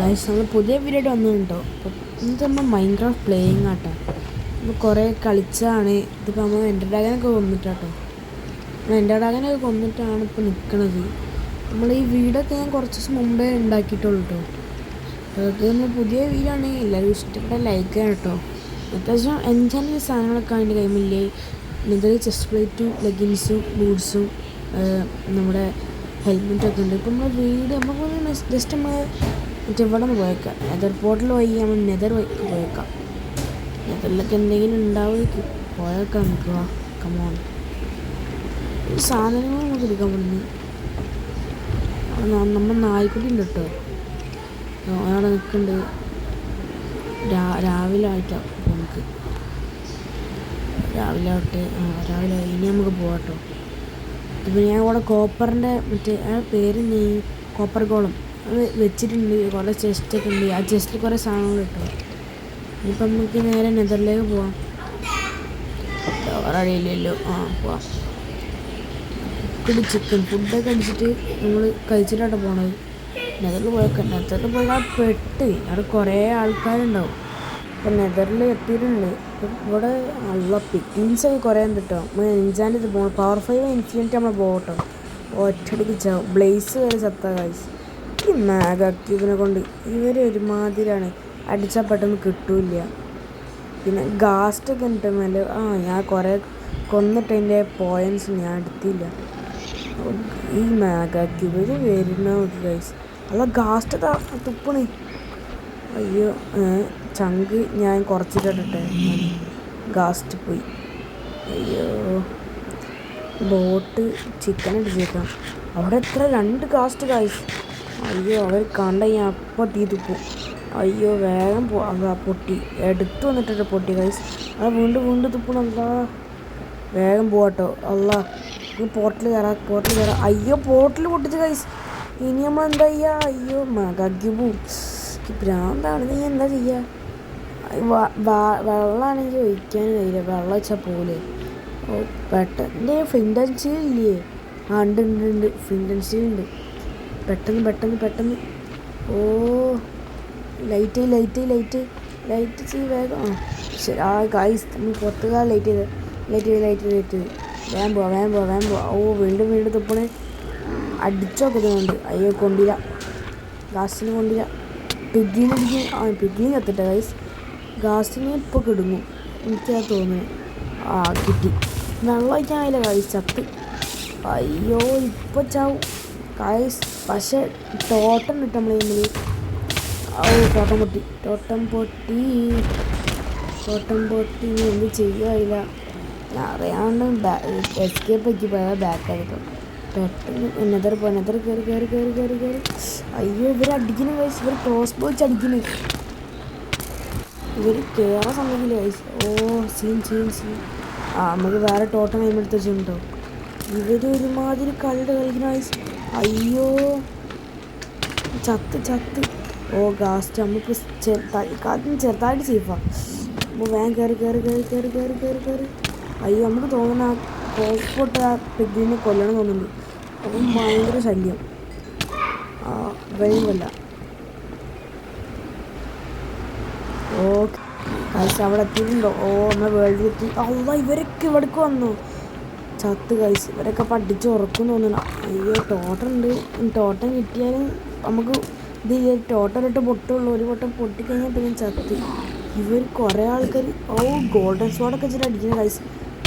നമ്മൾ പുതിയ പീരീഡ് വന്നിട്ടുണ്ടോ. അപ്പം ഇന്നത്തെ നമ്മൾ മൈൻക്രാഫ്റ്റ് പ്ലേയിങ് ആട്ടോ. നമ്മൾ കുറേ കളിച്ചാണ്. ഇതിപ്പോൾ നമ്മൾ എൻ്റർ ഡ്രാഗനൊക്കെ കൊന്നിട്ടാട്ടോ. എൻ്റർ ഡ്രാഗനൊക്കെ കൊന്നിട്ടാണ് ഇപ്പോൾ നിൽക്കുന്നത്. നമ്മൾ ഈ വീടൊക്കെ ഞാൻ കുറച്ച് ദിവസം മുമ്പേ ഉണ്ടാക്കിയിട്ടുള്ളൂ കേട്ടോ. അതൊക്കെ നമ്മൾ പുതിയ വീടാണ്. എല്ലാവരും ഇഷ്ടപ്പെട്ട ലൈക്ക് ചെയ്യണം കേട്ടോ. അത്യാവശ്യം എൻജോയ് സാധനങ്ങളൊക്കെ അതിൻ്റെ കൈമില്ലേ. ഇതിൽ ചെസ്റ്റ് പ്ലേറ്റും ലെഗിൻസും ബൂട്ട്സും നമ്മുടെ ഹെൽമെറ്റൊക്കെ ഉണ്ട്. ഇപ്പം നമ്മൾ വീട് നമുക്ക് ജസ്റ്റ് നമ്മൾ മറ്റേ ഇവിടെ നിന്ന് പോയേക്കാം. നെതർ പോർട്ടൽ വഴി നമ്മൾ നെതർ വഴി പോയേക്കാം. നെതറിലൊക്കെ എന്തെങ്കിലും ഉണ്ടാവുമായിരിക്കും. പോയേക്കാം നമുക്ക്. വാ കമോൺ. സാധനങ്ങൾ നമുക്ക് എടുക്കാൻ പറ്റുന്നു. നമ്മൾ നായ്ക്കുട്ടി ഉണ്ട് കേട്ടോ. അവിടെ നിൽക്കുന്നുണ്ട്. രാവിലെ ആയിട്ടാണ് നമുക്ക്. രാവിലെ ആവട്ടെ. രാവിലെ ഇനി നമുക്ക് പോകാം കേട്ടോ. ഇപ്പം ഞാൻ ഇവിടെ കോപ്പറിൻ്റെ മറ്റേ പേര് കോപ്പർ ഗോളം അത് വെച്ചിട്ടുണ്ട്. കുറേ ചെസ്റ്റൊക്കെ ഉണ്ട്. ആ ചെസ്റ്റിൽ കുറേ സാധനങ്ങൾ കിട്ടും. ഇനിയിപ്പം നമുക്ക് നേരെ നെതറിലേക്ക് പോവാം. അറിയില്ലല്ലോ. പോവാം. ചിക്കൻ ഫുഡൊക്കെ അടിച്ചിട്ട് നമ്മൾ കഴിച്ചിട്ടാണ് പോണത്. നെതറിൽ പോയേക്കാം. നെതറിൽ പോയാൽ പെട്ട് അവിടെ കുറേ ആൾക്കാരുണ്ടാവും. ഇപ്പം നെതറിൽ എത്തിയിട്ടുണ്ട്. ഇപ്പം ഇവിടെ നല്ല പിക്കിങ്സൊക്കെ കുറേ ഉണ്ട് കേട്ടോ. നമ്മൾ എൻജാൻ്റെ ഇത് പോകണം. പവർ 5 ഇൻഫിനിറ്റ് നമ്മൾ പോകട്ടോ. ഒറ്റടിക്ക് ചാവും. ബ്ലേസ് വരെ ചത്ത കാഴ്ച. ഈ മാഗ ക്യൂബിനെ കൊണ്ട് ഇവർ ഒരുമാതിരിയാണ്. അടിച്ചാൽ പെട്ടെന്ന് കിട്ടൂല. പിന്നെ ഗാസ്റ്റൊക്കെ ഉണ്ട് മേലെ. ഞാൻ കുറേ കൊന്നിട്ട് അതിൻ്റെ പോയിൻറ്റ്സ് ഞാൻ എടുത്തില്ല. ഈ മാഗ ക്യൂബ് ഇത് വരുന്ന നോക്കി ഗൈസ്. അല്ല ഗാസ്റ്റ് തുപ്പണേ. അയ്യോ ചങ്ക് ഞാൻ കുറച്ചിട്ടിട്ടെ. ഗാസ്റ്റ് പോയി. അയ്യോ ബോട്ട് ചിക്കൻ അടിച്ചേക്കാം. അവിടെ എത്ര 2 ഗാസ്റ്റ് ഗൈസ്. അയ്യോ അവർ കണ്ട ഞാൻ അപ്പം തീ തുപ്പും. അയ്യോ വേഗം പൊട്ടി. എടുത്തു വന്നിട്ട് പൊട്ടി ഗൈസ്. അത് വീണ്ടും തുപ്പണം. അല്ലാ വേഗം പോവാട്ടോ. അല്ല പോർട്ടിൽ കയറാം. അയ്യോ പോർട്ടിൽ പൊട്ടിച്ച് ഗൈസ്. ഇനി നമ്മൾ എന്താ ചെയ്യുക? അയ്യോ മകഗ്യൂ ഭ്രാന്താണ്. നീ എന്താ ചെയ്യുക? വെള്ളമാണെങ്കിൽ ഒഴിക്കാൻ കഴിയില്ല. വെള്ളം വെച്ചാൽ പോലെ. പെട്ടെന്ന് ഫിൻറ്റൻസിലില്ലേ? ഉണ്ട് ഫിൻറ്റൻസിലുണ്ട്. പെട്ടെന്ന് ഓ ലൈറ്റ് ചെയ്ത് വേഗം. ശരി ഗൈസ് നമ്മൾ പുറത്തുകാർ ലൈറ്റ് ചെയ്ത് വേഗം പോവാ. ഓ വീണ്ടും തുപ്പണേ. അടിച്ചൊക്കെ ഇതുകൊണ്ട്. അയ്യോ കൊണ്ടില്ല. ഗാസിന് കൊണ്ടില്ല. പിഗ്ഗിന് കത്തിട്ട ഗൈസ്. ഗാസിന് ഇപ്പോൾ കിടുങ്ങും എനിക്കത് തോന്നുന്നു. കിട്ടി. വെള്ളം ഒഴിക്കാനില്ല ഗൈസ്. ചത്ത്. അയ്യോ ഇപ്പോൾ ചാവും ഗൈസ്. പക്ഷേ ടോട്ടം കിട്ടും നമ്മൾ ചെയ്യുമ്പോൾ. ടോട്ടം പൊട്ടി എന്ത് ചെയ്യുകയില്ല. ഞാൻ അറിയാണ്ട് എസ്കേപ്പ് ആക്കി പോയാൽ ബാക്കായിട്ട് പെട്ടെന്ന് നെതർ കയറി. അയ്യോ ഇവർ അടിക്കുന്നു ഗൈസ്. ഇവർ ക്രോസ് ബോ വെച്ച് അടിക്കുന്നു. ഇവർ കയറാൻ സമയമില്ല ഗൈസ്. സീൻ നമുക്ക് വേറെ ടോട്ടം കൈമെടുത്ത് വെച്ചിട്ടുണ്ടോ. ഇവർ ഒരുമാതിരി കളിക്കുന്ന ഗൈസ്. അയ്യോ ചത്ത്. ഗാസ്റ്റ് നമുക്ക് ചെറുതായിട്ട് സേഫാണ്. അപ്പോൾ വേഗം കയറി. അയ്യോ നമുക്ക് തോന്നുന്ന ക്രോസ് പൊട്ട പെഗ്ഗിനെ കൊല്ലണം തോന്നുന്നുണ്ട്. അപ്പം ഭയങ്കര ശല്യം. വഴിയുമല്ല. ഗൈസ് അവിടെ എത്തിയിട്ടുണ്ടോ? നമ്മൾ വേൾഡിൽ എത്തി. അല്ല ഇവരൊക്കെ ഇവിടേക്ക് വന്നു. ചത്ത് ഗൈസ്. ഇവരൊക്കെ പഠിച്ച് ഉറക്കും തോന്നുന്നു. അയ്യോ ടോട്ടം കിട്ടിയാലും നമുക്ക് ഇത് ടോട്ടലിട്ട് പൊട്ടുള്ളൂ. ഒരു വട്ടം പൊട്ടിക്കഴിഞ്ഞാൽ പിന്നെ ചത്ത്. ഇവർ കുറേ ആൾക്കാർ ഗോൾഡൻ സ്വാഡൊക്കെ വെച്ചിട്ട് അടിക്കുന്ന ഗൈസ്.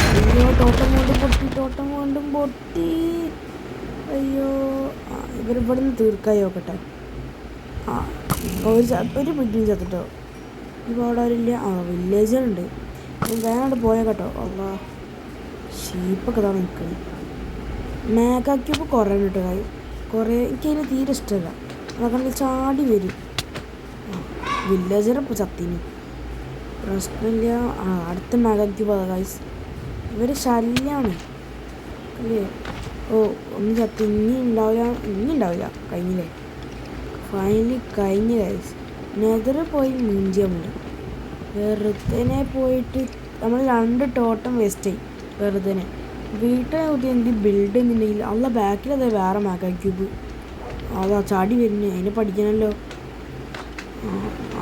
അയ്യോ ടോട്ടം കൊണ്ടും പൊട്ടി. അയ്യോ ഇവരിവിടെ നിന്ന് തീർക്കായി നോക്കട്ടെ. ഒരു പിഗ്ഗിന് ചത്തിട്ടോ. ഇപ്പോൾ അവിടെ അവരില്ല. വില്ലേജറുണ്ട്. വേഗം പോയാൽ കേട്ടോ. അല്ലാ ഷീപ്പൊക്കെ ഇതാണ് നിൽക്കുന്നത്. മേഘാക്യൂബ് കുറേ ഉണ്ട് കേട്ടോ. കുറേ എനിക്കതിന് തീരെ ഇഷ്ടമല്ല. അതൊക്കെ ചാടി വരും. വില്ലേജറിപ്പോൾ ചത്തിന് പ്രശ്നമില്ല. അടുത്ത മേഘാക്യൂബ് അതാ ഗൈസ്. ഇവർ ശല്യമാണ് അല്ലേ. ഒന്ന് ചത്ത്. ഇനി ഉണ്ടാവില്ല. കഴിഞ്ഞില്ലേ? ഫൈനലി കഴിഞ്ഞ ഗൈസ്. നെതറ് പോയി മൂഞ്ചിയാൽ മതി. വെറുതെ പോയിട്ട് നമ്മൾ 2 ടോട്ടം വേസ്റ്റായി വെറുതെ. വീട്ടിൽ കൂട്ടി എന്ത് ബിൽഡ് ചെയ്യുന്നുണ്ടെങ്കിൽ അല്ല ബാക്കിൽ അതെ വേറെ മേഘാക്യൂബ് അതാ ചാടി വരുന്നു. അതിനെ പഠിക്കണമല്ലോ.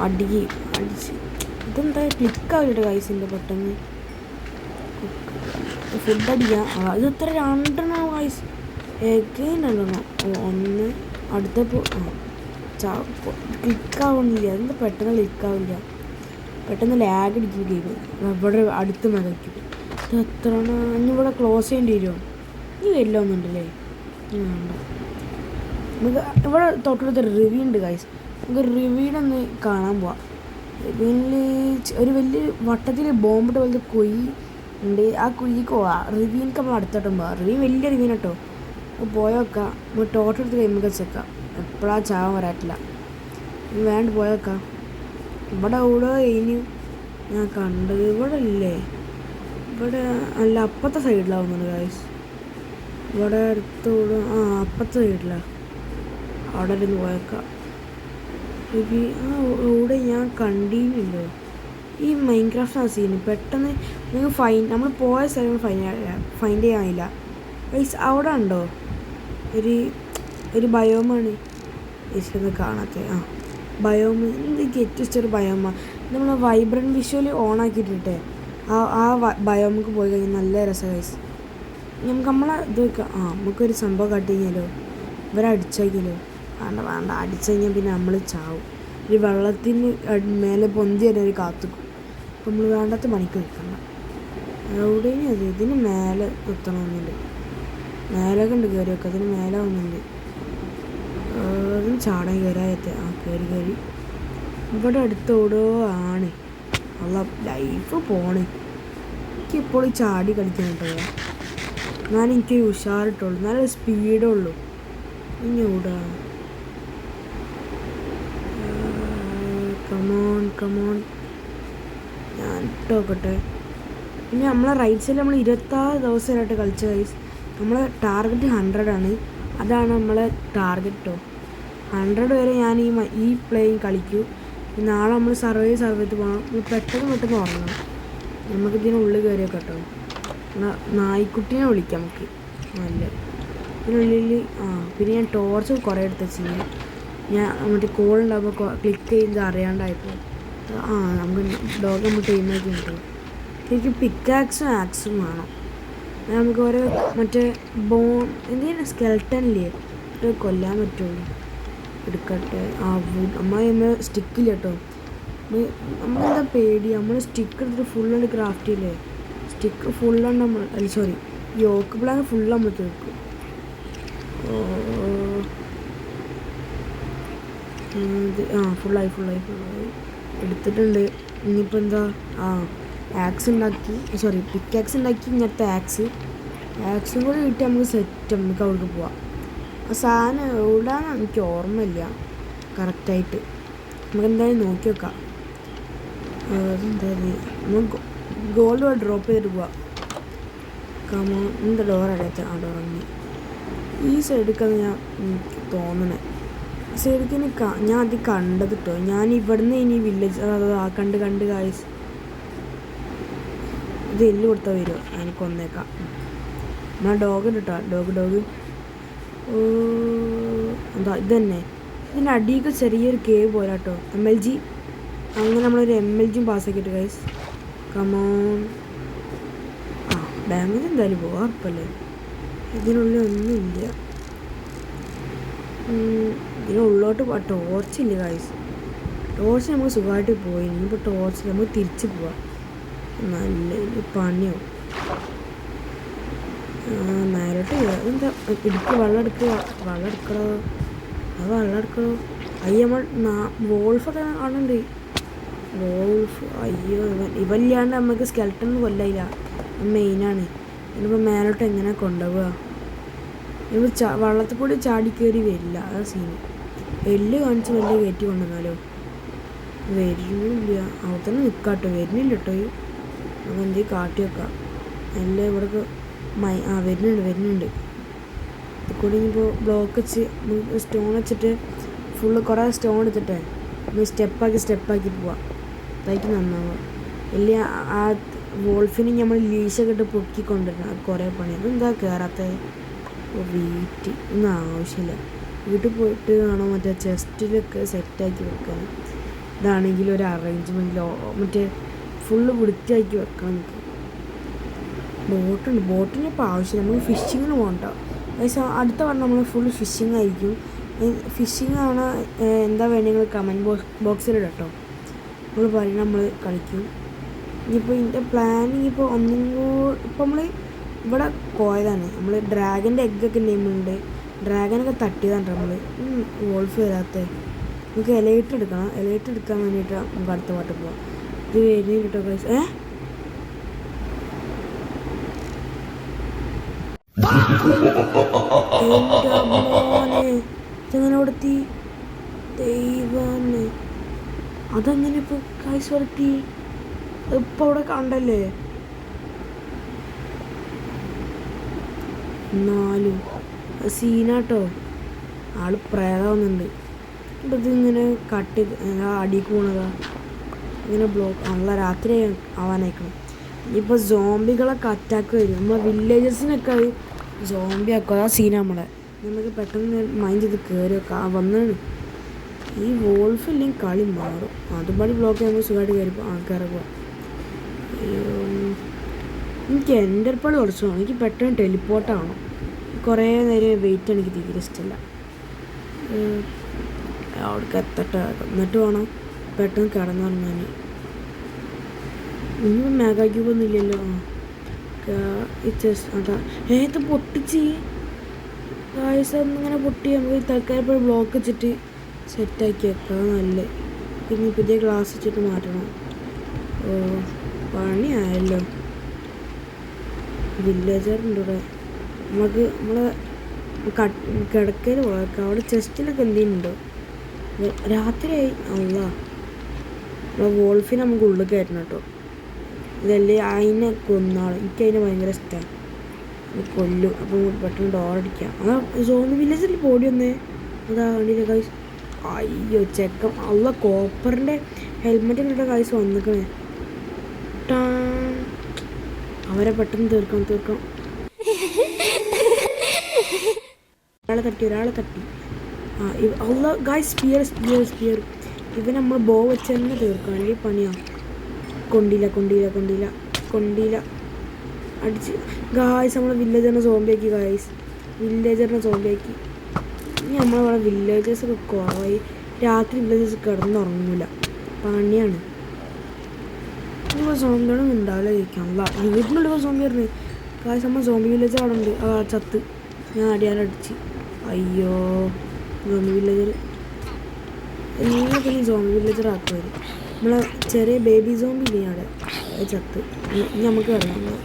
അടിച്ച് ഇതെന്താ ക്ലിക്കാവില്ല ഗൈസിൻ്റെ പെട്ടെന്ന് ഫുഡ് അടിക്കാം. ഇത് എത്ര 2 ഗൈസ് എഗൈനുണ്ടെന്നോ 1 അടുത്തപ്പോൾ ക്ലിക്കാവുന്നില്ല. അതെന്താ പെട്ടെന്ന് ക്ലിക്കാവില്ല, പെട്ടെന്ന് ലാഗ് അടിക്കും ഗെയിം. ഇവിടെ അടുത്ത് മതയ്ക്കും. ഇത് എത്ര ഇവിടെ ക്ലോസ് ചെയ്യേണ്ടി വരുമോ? ഈ വരില്ലൊന്നുണ്ടല്ലേ? വേണ്ട, നമുക്ക് ഇവിടെ തൊട്ടടുത്ത് റിവ്യൂ ഉണ്ട് ഗൈസ്. നമുക്ക് റിവ്യൂവിനൊന്ന് കാണാൻ പോവാം. റിവ്യൂവിൽ ഒരു വലിയ വട്ടത്തിൽ ബോംബിട്ട് പോലത്തെ കുഴി ഉണ്ട്. ആ കുഴിക്ക് പോവാം. റിവ്യൂവിനൊക്കെ നമ്മൾ അടുത്തോട്ടും പോവാം. റിവ്യൂ വലിയ റിവ്യൂ കേട്ടോ. പോയേക്കാം. നമ്മൾ ടോട്ടൽ എടുത്ത് കഴിയുമ്പോൾ വെച്ചേക്കാം. എപ്പോഴാണ് ചാവാൻ വരാറ്റില്ല. വേണ്ട പോയേക്കാം. ഇവിടെ ഇനി ഞാൻ കണ്ടത് ഇവിടെ ഇല്ലേ? ഇവിടെ അല്ല, അപ്പുറത്തെ സൈഡിലാവുന്നുണ്ട് ഗൈസ്. ഇവിടെ അടുത്തോട് അപ്പുറത്തെ സൈഡിലാണ്. അവിടെ ഇരുന്ന് പോയേക്കാം. ഇവിടെ ഞാൻ കണ്ടില്ലല്ലോ. ഈ മൈൻക്രാഫ്റ്റ് ആ സീന് പെട്ടെന്ന് നിങ്ങൾക്ക് നമ്മൾ പോയ സ്ഥലം ഫൈൻഡ് ചെയ്യാനില്ല ഗൈസ്. അവിടെ ഉണ്ടോ ഒരു ബയോമാണ് ഈശ്വരന്ന് കാണാത്ത ബയോമ്. എനിക്ക് ഏറ്റവും ഇഷ്ടം ബയോമാണ്. നമ്മൾ വൈബ്രൻറ്റ് വിഷ്വൽ ഓൺ ആക്കിയിട്ടിട്ടെ ആ ബയോമിക്ക് പോയി കഴിഞ്ഞാൽ നല്ല രസം ഗൈസ്. നമ്മളെ ഇത് നമുക്കൊരു സംഭവം കാട്ടി കഴിഞ്ഞാലോ, ഇവരെ അടിച്ചാക്കിയല്ലോ. വേണ്ട അടിച്ചു കഴിഞ്ഞാൽ പിന്നെ നമ്മൾ ചാവും. ഒരു വെള്ളത്തിന് മേലെ പൊന്തി തന്നെ ഒരു കാത്തുക്കും. അപ്പം നമ്മൾ വേണ്ടാത്ത പണിക്ക് നിൽക്കണ്ട. എവിടെയും അത് ഇതിന് മേലെ എത്തണമെന്നുണ്ട്. മേലൊക്കെ ഉണ്ട് കയറിയൊക്കെ. അതിന് മേലെ ഒന്നുണ്ട്. അതും ചാടാൻ കയറായത്തെ കയറി ഇവിടെ അടുത്തോടോ ആണ്. ഉള്ള ലൈഫ് പോണ്. എനിക്കിപ്പോൾ ഈ ചാടി കളിക്കാൻ കേട്ടോ. എനിക്ക് ഉഷാറിട്ടുള്ളൂ, നല്ല സ്പീഡുള്ളൂ. ഇനി ഓടാ. കമോൺ ഞാൻ ഇട്ടോക്കട്ടെ. പിന്നെ നമ്മളെ റൈറ്റ് സൈഡിൽ നമ്മൾ 26 ദിവസമായിട്ട് കളിച്ച ഗൈസ്. നമ്മളെ ടാർഗറ്റ് 100 ആണ്. അതാണ് നമ്മളെ ടാർഗറ്റ് കേട്ടോ. 100 വരെ ഞാൻ ഈ പ്ലേയും കളിക്കൂ. നാളെ നമ്മൾ സർവേ പോകണം. പെട്ടെന്ന് ഉറങ്ങണം. നമുക്കിതിനുള്ളിൽ കയറിയൊക്കെ കേട്ടോ. നായ്ക്കുട്ടീനെ വിളിക്കാം നമുക്ക്. നല്ല ഇതിനുള്ളിൽ പിന്നെ ഞാൻ ടോർച്ച് കുറേ എടുത്ത് വെച്ചിരുന്നു. ഞാൻ മറ്റേ കോൾ ഉണ്ടാകുമ്പോൾ ക്ലിക്ക് ചെയ്യുന്നത് അറിയാണ്ടായപ്പോൾ നമുക്ക് ഡോഗ് നമ്മൾ ടൈമാക്കി കിട്ടും. എനിക്ക് പിക്കാക്സും ആക്സും വേണം. നമുക്ക് ഓരോ മറ്റേ എന്തെങ്കിലും സ്കെൽട്ടനില്ലേ കൊല്ലാൻ പറ്റുള്ളൂ. എടുക്കട്ടെ. അമ്മ സ്റ്റിക്കില്ല കേട്ടോ. നമ്മളെന്താ പേടി, നമ്മൾ സ്റ്റിക്ക് എടുത്തിട്ട് ഫുള്ളാണ്ട് ക്രാഫ്റ്റ് ചെയ്യില്ലേ. സ്റ്റിക്ക് ഫുള്ളാണ്ട് നമ്മൾ സോറി യോക്ക് പ്ലാൻ ഫുള്ള് നമ്മൾ തീർക്കും. ഫുള്ളായി എടുത്തിട്ടുണ്ട്. ഇനിയിപ്പോൾ എന്താ ആക്സ് ഉണ്ടാക്കി, സോറി പിക്കാക്സ് ഉണ്ടാക്കി. ഇങ്ങനത്തെ ആക്സും കൂടെ കിട്ടി നമുക്ക് സെറ്റ്. നമുക്ക് അവിടേക്ക് പോവാം. ആ സാധനം എവിടാന്ന് എനിക്ക് ഓർമ്മയില്ല കറക്റ്റായിട്ട്. നമുക്ക് എന്തായാലും നോക്കി വെക്കാം. നമുക്ക് ഗോൾഡ് ഡ്രോപ്പ് ചെയ്തിട്ട് പോവാം. എന്താ ഡോർ അടയത്തെ? ഡോർ ഇറങ്ങി. ഈ സൈഡിലേക്കാണ് എനിക്ക് തോന്നണേ. ഈ സൈഡിലേക്ക് ഞാൻ അത് കണ്ടത് കേട്ടോ. ഞാൻ ഇവിടുന്ന് ഇനി വില്ലേജ് കണ്ട് കായ്സ്. ഇത് എല്ല് കൊടുത്താൽ വരുമോ? എനിക്ക് ഒന്നേക്കാം. ഞാൻ ഡോഗ് ഉണ്ട് കേട്ടോ. ഡോഗ് എന്താ ഇത് തന്നെ. ഇതിൻ്റെ അടിയൊക്കെ ചെറിയൊരു കേവ് പോലെ കേട്ടോ. MLG അങ്ങനെ നമ്മളൊരു MLG പാസ്സാക്കിയിട്ട് ഗൈസ്. കമോൺ. ഡാമേജ് എന്തായാലും പോകാം, ഉറപ്പല്ലേ. ഇതിനുള്ളിൽ ഒന്നുമില്ല. ഇതിനുള്ളിലോട്ട് ടോർച്ചില്ല ഗൈസ്. ടോർച്ച് നമുക്ക് സുഖമായിട്ട് പോയി. ഇനിയിപ്പോൾ ടോർച്ചിൽ നമുക്ക് തിരിച്ച് പോവാം. നല്ല പണിയാവും. മേലോട്ട് എന്താ വെള്ളം എടുക്കണോ? അയ്യോ നമ്മൾ വോൾഫൊക്കെ കാണുന്നുണ്ട്. വോൾഫ് അയ്യോ ഇവല്ലാണ്ട് നമുക്ക് സ്കെൽട്ടൺ കൊല്ലായില്ല. മെയിനാണ്. ഇനിയിപ്പോൾ മേലോട്ട് എങ്ങനെ കൊണ്ടുപോവുക? ഇപ്പോൾ വള്ളത്തിൽ കൂടി ചാടി കയറി വരില്ല. അതാ സീന്. എല്ല് കാണിച്ച് വലിയ കയറ്റി കൊണ്ടുവന്നാലോ? വരുന്നില്ല. അവിടെ തന്നെ നിൽക്കാട്ടോ. വരുന്നില്ല കേട്ടോ. നമുക്ക് എന്തെങ്കിലും കാട്ടി വെക്കാം. എല്ലാം ഇവിടെ വരുന്നുണ്ട്. കൂടി ഇനിയിപ്പോൾ ബ്ലോക്ക് വെച്ച് സ്റ്റോൺ വെച്ചിട്ട് ഫുള്ള് കുറേ സ്റ്റോൺ എടുത്തിട്ടേ ഒന്ന് സ്റ്റെപ്പാക്കി പോവാം. അതായിട്ട് നന്നാവുക. വലിയ ആ വോൾഫിന് നമ്മൾ ലീശൊക്കെ ഇട്ട് പൊക്കിക്കൊണ്ടിരുന്നത്. അത് കുറേ പണി. അതെന്താ കയറാത്ത? ഒന്നും ആവശ്യമില്ല. വീട്ടിൽ പോയിട്ട് കാണാൻ മറ്റേ ചെസ്റ്റിലൊക്കെ സെറ്റാക്കി വെക്കാൻ. ഇതാണെങ്കിൽ ഒരു അറേഞ്ച്മെൻറ്റിലോ മറ്റേ ഫുള്ള് വൃത്തിയാക്കി വെക്കണം നമുക്ക്. ബോട്ടിന് ഇപ്പോൾ ആവശ്യമില്ല, നമുക്ക് ഫിഷിങ്ങിന് പോകണ്ട. അടുത്ത പറഞ്ഞാൽ നമ്മൾ ഫുൾ ഫിഷിങ് ആയിരിക്കും. ഫിഷിങ് ആണ് എന്താ വേണ്ടി നിങ്ങൾ കമൻറ്റ് ബോക്സിലിടാം കേട്ടോ. നമ്മൾ പറയും നമ്മൾ കളിക്കും. ഇനിയിപ്പോൾ ഇതിൻ്റെ പ്ലാനിങ് ഇപ്പോൾ ഇപ്പോൾ നമ്മൾ ഇവിടെ പോയതാണ്. നമ്മൾ ഡ്രാഗൻ്റെ എഗ്ഗൊക്കെ നെയ്മുണ്ട്, ഡ്രാഗനൊക്കെ തട്ടിയതാണ് നമ്മൾ. വോൾഫ് വരാത്തത്. നമുക്ക് എലൈറ്റ് എടുക്കണം. എലൈറ്റ് എടുക്കാൻ വേണ്ടിയിട്ട് നമുക്ക് അടുത്ത പാട്ട് പോവാം. ഇത് വരുന്നില്ല കേട്ടോ ഗൈസ്. ഇതെങ്ങനെ കൊടുത്തി ദൈവമേ, അതെങ്ങനെ ഇപ്പോൾ ഗൈസ് കൊടുത്തി? ഇപ്പോൾ അവിടെ കണ്ടല്ലേ. എന്നാലും സീനാട്ടോ, ആള് പ്രേതാവുന്നുണ്ട്. ഇപ്പം ഇതിങ്ങനെ കട്ട് ചെയ്ത് അടിക്ക് പോണതാ ഇങ്ങനെ ബ്ലോക്ക്. നല്ല രാത്രി ആവാനായിക്കണം. ഇപ്പോൾ സോംബികളൊക്കെ അറ്റാക്ക് വരും. നമ്മളെ വില്ലേജസിനൊക്കെ സോംബി ആക്കുക. ആ സീന നമ്മളെ നമുക്ക് പെട്ടെന്ന് മൈൻഡ് ചെയ്ത് കയറി വന്നാണ്. ഈ വോൾഫ് ഇല്ലെങ്കിൽ കളി മാറും. അതുപാടി ബ്ലോക്ക് ചെയ്യുമ്പോൾ സുഖമായിട്ട് കയറിപ്പോൾ ആൾക്കാരെ പോവാം. എനിക്ക് എൻ്റെ പണി കുറച്ച് വേണം. എനിക്ക് പെട്ടെന്ന് ടെലിപ്പോർട്ടാവണം. കുറേ നേരം വെയിറ്റ് എനിക്ക് തീരെ ഇഷ്ടമില്ല. അവിടേക്ക് എത്തട്ടെ, എന്നിട്ട് വേണം പെട്ടെന്ന് കിടന്നുറങ്ങാൻ. ഇനിയിപ്പോൾ മെഗാ ക്യൂബൊന്നും ഇല്ലല്ലോ. അതാ ഏത് പൊട്ടിച്ച് ഇങ്ങനെ പൊട്ടി നമുക്ക് തൽക്കാലം ഇപ്പോൾ ബ്ലോക്ക് വെച്ചിട്ട് സെറ്റാക്കി വെക്കാം. നല്ല പിന്നെ പുതിയ ഗ്ലാസ് വെച്ചിട്ട് മാറ്റണം. പണിയായല്ലോ. വില്ലേജറുണ്ട് ഇവിടെ. നമുക്ക് നമ്മളെ കിടക്കയിൽ പോയേക്കാം. അവിടെ ചെസ്റ്റിലൊക്കെ എന്തെങ്കിലുണ്ടോ? രാത്രിയായി. അല്ല നമ്മളെ വോൾഫിനെ നമുക്ക് ഉള്ളിൽ കയറ്റണം കേട്ടോ. ഇതല്ലേ അതിനെ കൊന്നാൾ. എനിക്ക് അതിനെ ഭയങ്കര ഇഷ്ടമാണ്. കൊല്ലും. അപ്പോൾ പെട്ടെന്ന് ഡോറടിക്കാം. ആ സോംബി വില്ലേജിൽ ബോഡി വന്നേ. അതാ വണ്ടിയിലെ കായ്സ്. അയ്യോ ചെക്കം. അല്ല കോപ്പറിൻ്റെ ഹെൽമെറ്റ് ഇട്ടിട്ട് കായ്സ് വന്നിക്കണേ. അവരെ പെട്ടെന്ന് തീർക്കാം. ഒരാളെ തട്ടി. അല്ല ഗായ്സ് സ്പിയർ. ഇവൻ നമ്മൾ ബോ വെച്ച് തന്നെ തീർക്കാം. അല്ലെങ്കിൽ പണിയാ. കൊണ്ടില്ല അടിച്ച്. ഗായ്സ് നമ്മളെ വില്ലേജറിനെ സോംബിയാക്കി. ഇനി നമ്മളവിടെ വില്ലേജേഴ്സൊക്കെ കുറവായി. രാത്രി വില്ലേജേഴ്സ് കിടന്നുറങ്ങൂല. പണിയാണ്. ഇപ്പോൾ സോംബികളൊന്നും ഉണ്ടാവില്ല ഇരിക്കാനുള്ള. വീട്ടിനുള്ള സോംബി വരുന്നത്. ഗായ്സ് നമ്മൾ സോംബി വില്ലേജർ അവിടെ ഉണ്ട്. ചത്ത് ഞാൻ അടിച്ച്. അയ്യോ സോംബി വില്ലേജർ. നിങ്ങൾ പിന്നെ സോംബി വില്ലേജർ ആക്കുമായിരുന്നു. നമ്മളെ ചെറിയ ബേബി സോംബി ഇല്ലേ അവിടെ, അത് ചത്ത്. നമുക്ക് കിടന്നു.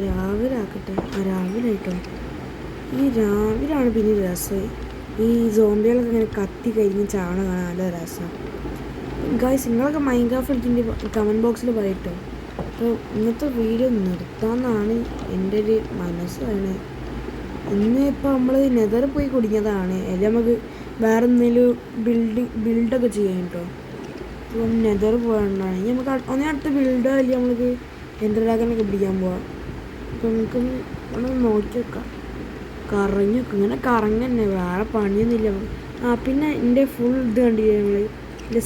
രാവിലെ ആക്കട്ടെ. രാവിലെ ആയിട്ടോ. ഈ രാവിലാണ് പിന്നെ രസം. ഈ സോംബികളൊക്കെ ഇങ്ങനെ കത്തി കഴിഞ്ഞ് ചാവണ കാണാൻ നല്ല രസമാണ്. ഗായ്സ് നിങ്ങളൊക്കെ മൈൻക്രാഫ്റ്റ് കളിച്ചിട്ട് കമൻറ്റ് ബോക്സിൽ പറയട്ടോ. അപ്പോൾ ഇന്നത്തെ വീഡിയോ നിർത്താമെന്നാണ് എൻ്റെ ഒരു മനസ്സ് വേണത്. ഇന്ന് ഇപ്പോൾ നമ്മൾ നെതർ പോയി കുടുങ്ങിയതാണ്. അല്ലെങ്കിൽ നമുക്ക് വേറെ എന്തെങ്കിലും ബിൽഡൊക്കെ ചെയ്യാം കേട്ടോ. ഇപ്പം നെതർ പോകണ്ടാണ്. ഇനി നമുക്ക് അടുത്ത ബിൽഡോ അല്ലെങ്കിൽ നമുക്ക് എൻ്റെ ഡ്രാഗനൊക്കെ പിടിക്കാൻ പോവാം. അപ്പോൾ നമുക്ക് ഒന്ന് നോക്കി വെക്കാം. ഇങ്ങനെ കറങ്ങന്നെ, വേറെ പണിയൊന്നുമില്ല. പിന്നെ എൻ്റെ ഫുൾ ഇത് കണ്ടില്ലേ നമ്മൾ, എൻ്റെ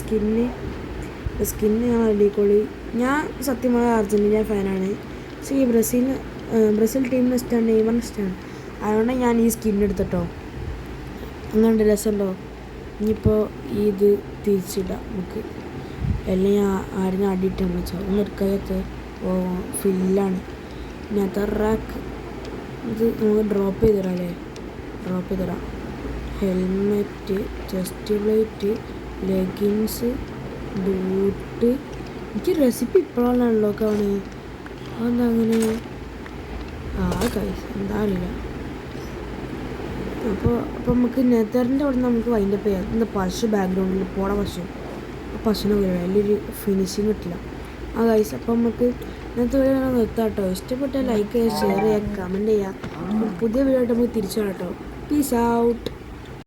സ്കിന്ന് ഞാൻ അടിക്കോളി. ഞാൻ സത്യം പറഞ്ഞാൽ അർജൻറ്റീന ഫാനാണ്. പക്ഷേ ഈ ബ്രസീൽ ടീമിന് ഇഷ്ടമാണ്, നെയ്മറിന് ഇഷ്ടമാണ്. അതുകൊണ്ട് ഞാൻ ഈ സ്കിന്നെടുത്തിട്ടോ. അങ്ങനെ രസമുണ്ടോ? ഇനിയിപ്പോൾ ഇത് തിരിച്ചിടാം നമുക്ക്. എല്ലാം ആരും അടിയിട്ടാണ് വെച്ചോ. ഒന്നും എടുക്കാത്ത ഫില്ലാണ്. നെതർ റാക്ക് ഇത് നമുക്ക് ഡ്രോപ്പ് ചെയ്തിടാം. Helmet, chest plate, leggings, boot. എനിക്ക് റെസിപ്പി ഇപ്പോഴാണ് അൺലോക്ക് ആണ്. അതെന്താ അങ്ങനെ? കൈസ് എന്താ അറിയില്ല. അപ്പോൾ നമുക്ക് നെതറിൻ്റെ അവിടെ നമുക്ക് വൈൻഡപ്പ് ചെയ്യാം. എന്താ പശു ബാക്ക്ഗ്രൗണ്ടിൽ പോണ പശുവിനെ വലിയൊരു ഫിനിഷിങ് കിട്ടില്ല. ഗൈസ് അപ്പോൾ നമുക്ക് ഇന്നത്തെ വീഡിയോ നിർത്താം കേട്ടോ. ഇഷ്ടപ്പെട്ടാൽ ലൈക്ക് ചെയ്യുക, ഷെയർ ചെയ്യുക, കമൻറ്റ് ചെയ്യുക. പുതിയ വീഡിയോ ആയിട്ട് നമുക്ക് തിരിച്ചു വരാം കേട്ടോ. Peace out.